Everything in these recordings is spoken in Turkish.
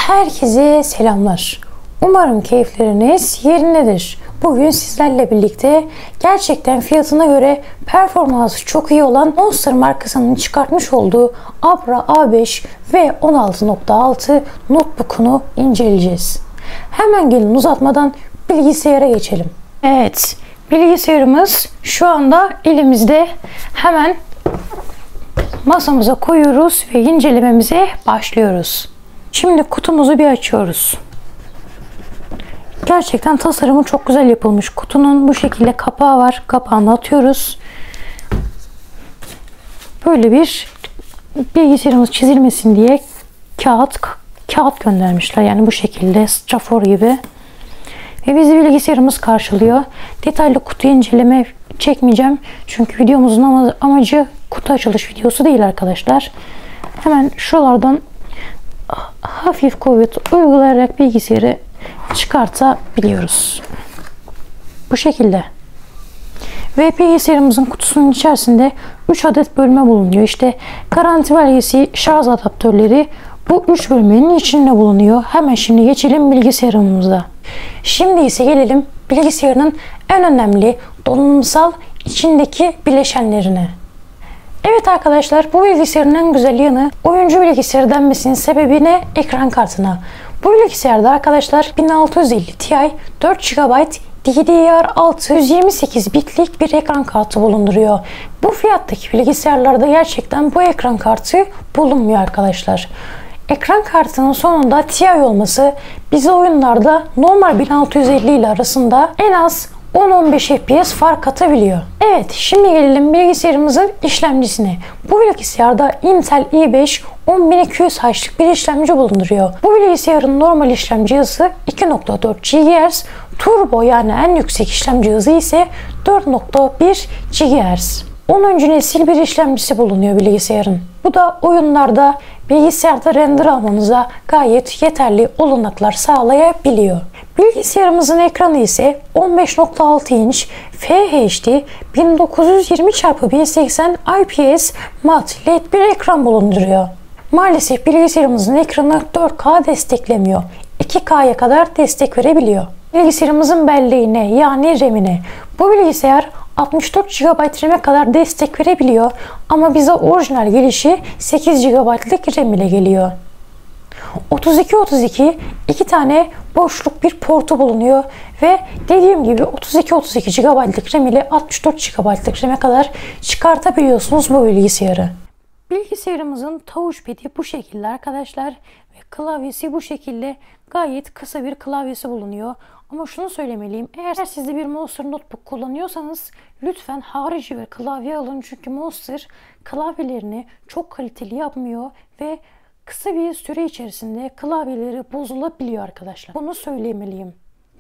Herkese selamlar. Umarım keyifleriniz yerindedir. Bugün sizlerle birlikte gerçekten fiyatına göre performansı çok iyi olan Monster markasının çıkartmış olduğu Abra A5 ve 16.6 notebook'unu inceleyeceğiz. Hemen gelin uzatmadan bilgisayara geçelim. Evet, bilgisayarımız şu anda elimizde. Hemen masamıza koyuyoruz ve incelememize başlıyoruz. Şimdi kutumuzu bir açıyoruz. Gerçekten tasarımı çok güzel yapılmış. Kutunun bu şekilde kapağı var. Kapağını atıyoruz. Böyle bir bilgisayarımız çizilmesin diye kağıt göndermişler. Yani bu şekilde strafor gibi. Ve bizi bilgisayarımız karşılıyor. Detaylı kutu inceleme çekmeyeceğim. Çünkü videomuzun amacı kutu açılış videosu değil arkadaşlar. Hemen şuralardan hafif kuvvet uygulayarak bilgisayarı çıkartabiliyoruz. Bu şekilde. Ve bilgisayarımızın kutusunun içerisinde 3 adet bölme bulunuyor. İşte garanti belgesi, şarj adaptörleri bu 3 bölmenin içinde bulunuyor. Hemen şimdi geçelim bilgisayarımıza. Şimdi ise gelelim bilgisayarın en önemli donanımsal içindeki bileşenlerine. Evet arkadaşlar, bu bilgisayarın en güzel yanı oyuncu bilgisayarı denmesinin sebebi ne? Ekran kartına. Bu bilgisayarda arkadaşlar 1650 Ti 4 GB DDR6 128 bitlik bir ekran kartı bulunduruyor. Bu fiyattaki bilgisayarlarda gerçekten bu ekran kartı bulunmuyor arkadaşlar. Ekran kartının sonunda Ti olması bize oyunlarda normal 1650 ile arasında en az 10-15 FPS fark atabiliyor. Evet, şimdi gelelim bilgisayarımızın işlemcisine. Bu bilgisayarda Intel i5 10200H'lık bir işlemci bulunduruyor. Bu bilgisayarın normal işlemci hızı 2.4 GHz, turbo yani en yüksek işlemci hızı ise 4.1 GHz. 10. nesil bir işlemcisi bulunuyor bilgisayarın. Bu da oyunlarda bilgisayarda render almanıza gayet yeterli olanaklar sağlayabiliyor. Bilgisayarımızın ekranı ise 15.6 inç FHD 1920x1080 IPS mat LED bir ekran bulunduruyor. Maalesef bilgisayarımızın ekranı 4K desteklemiyor. 2K'ya kadar destek verebiliyor. Bilgisayarımızın belleğine yani RAM'ine bu bilgisayar 64 GB RAM'e kadar destek verebiliyor ama bize orijinal gelişi 8 GB'lık RAM ile geliyor. 32 iki tane boşluk bir portu bulunuyor ve dediğim gibi 32 GB'lık RAM ile 64 GB'lık RAM'e kadar çıkartabiliyorsunuz bu bilgisayarı. Bilgisayarımızın touchpad'i bu şekilde arkadaşlar ve klavyesi bu şekilde, gayet kısa bir klavyesi bulunuyor. Ama şunu söylemeliyim, eğer siz de bir Monster Notebook kullanıyorsanız lütfen harici bir klavye alın. Çünkü Monster klavyelerini çok kaliteli yapmıyor ve kısa bir süre içerisinde klavyeleri bozulabiliyor arkadaşlar. Bunu söylemeliyim.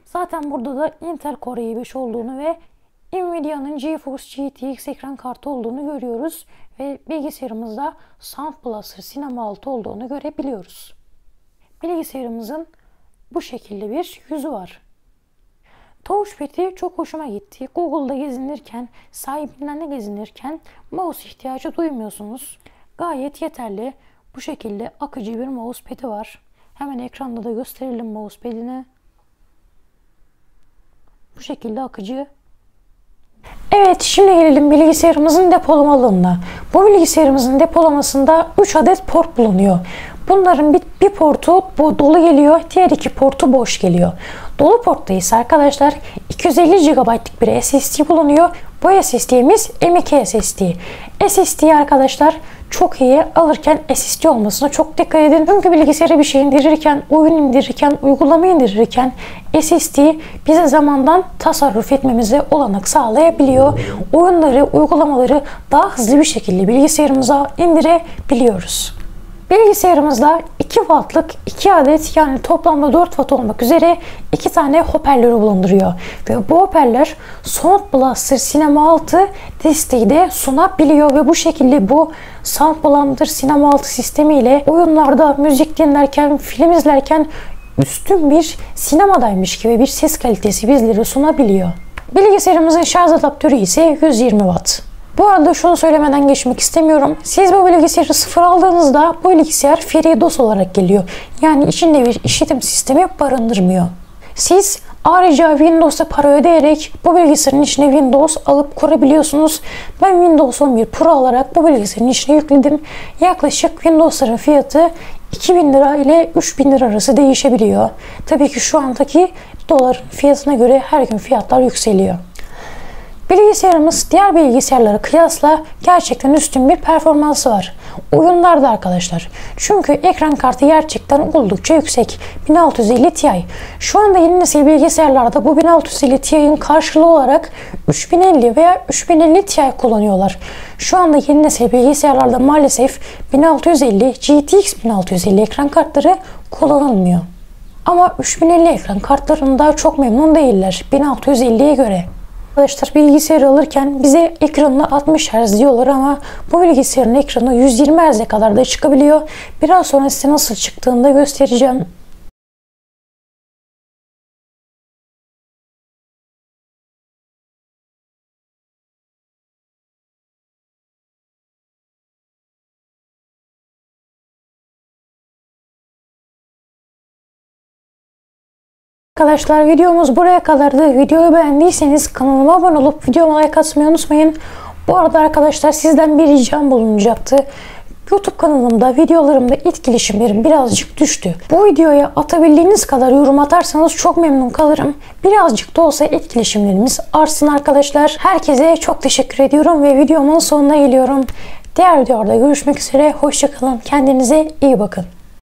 Zaten burada da Intel Core i5 olduğunu ve Nvidia'nın GeForce GTX ekran kartı olduğunu görüyoruz. Ve bilgisayarımızda Sound Blaster Cinema 6 olduğunu görebiliyoruz. Bilgisayarımızın bu şekilde bir yüzü var. Touchpad'i çok hoşuma gitti. Google'da gezinirken, sahibinden de gezinirken mouse ihtiyacı duymuyorsunuz. Gayet yeterli. Bu şekilde akıcı bir mousepad'i var. Hemen ekranda da gösterelim mousepad'ini. Bu şekilde akıcı. Evet, şimdi gelelim bilgisayarımızın depolama alanına. Bu bilgisayarımızın depolamasında 3 adet port bulunuyor. Bunların bir portu dolu geliyor, diğer 2 portu boş geliyor. Dolu portta ise arkadaşlar 250 GB'lık bir SSD bulunuyor. Bu SSD'miz M.2 SSD. SSD'yi arkadaşlar çok iyi alırken SSD olmasına çok dikkat edin. Çünkü bilgisayara bir şey indirirken, oyun indirirken, uygulama indirirken SSD bize zamandan tasarruf etmemize olanak sağlayabiliyor. Oyunları, uygulamaları daha hızlı bir şekilde bilgisayarımıza indirebiliyoruz. Bilgisayarımızda 2 wattlık 2 adet yani toplamda 4 watt olmak üzere 2 tane hoparlörü bulunduruyor. Ve bu hoparlör Sound Blaster Cinema 6 desteği de sunabiliyor ve bu şekilde bu Sound Blaster Cinema 6 sistemiyle oyunlarda müzik dinlerken, film izlerken üstün bir sinemadaymış gibi bir ses kalitesi bizlere sunabiliyor. Bilgisayarımızın şarj adaptörü ise 120 watt. Bu arada şunu söylemeden geçmek istemiyorum. Siz bu bilgisayarı sıfır aldığınızda bu bilgisayar FreeDOS olarak geliyor. Yani içinde bir işletim sistemi barındırmıyor. Siz ayrıca Windows'a para ödeyerek bu bilgisayarın içine Windows alıp kurabiliyorsunuz. Ben Windows 11 Pro olarak bu bilgisayarın içine yükledim. Yaklaşık Windows'ların fiyatı 2000 lira ile 3000 lira arası değişebiliyor. Tabii ki şu andaki doların fiyatına göre her gün fiyatlar yükseliyor. Bilgisayarımız diğer bilgisayarlara kıyasla gerçekten üstün bir performansı var. Oyunlarda arkadaşlar. Çünkü ekran kartı gerçekten oldukça yüksek. 1650 Ti. Şu anda yeni nesil bilgisayarlarda bu 1650 Ti'nin karşılığı olarak 3050 veya 3050 Ti kullanıyorlar. Şu anda yeni nesil bilgisayarlarda maalesef 1650, GTX 1650 ekran kartları kullanılmıyor. Ama 3050 ekran kartlarında çok memnun değiller 1650'ye göre. Arkadaşlar bilgisayarı alırken bize ekranına 60 Hz diyorlar ama bu bilgisayarın ekranı 120 Hz'e kadar da çıkabiliyor. Biraz sonra size nasıl çıktığını da göstereceğim. Arkadaşlar videomuz buraya kadardı. Videoyu beğendiyseniz kanalıma abone olup videoma like atmayı unutmayın. Bu arada arkadaşlar sizden bir ricam bulunacaktı. YouTube kanalımda videolarımda etkileşimlerim birazcık düştü. Bu videoya atabildiğiniz kadar yorum atarsanız çok memnun kalırım. Birazcık da olsa etkileşimlerimiz artsın arkadaşlar. Herkese çok teşekkür ediyorum ve videomun sonuna geliyorum. Diğer videoda görüşmek üzere. Hoşça kalın. Kendinize iyi bakın.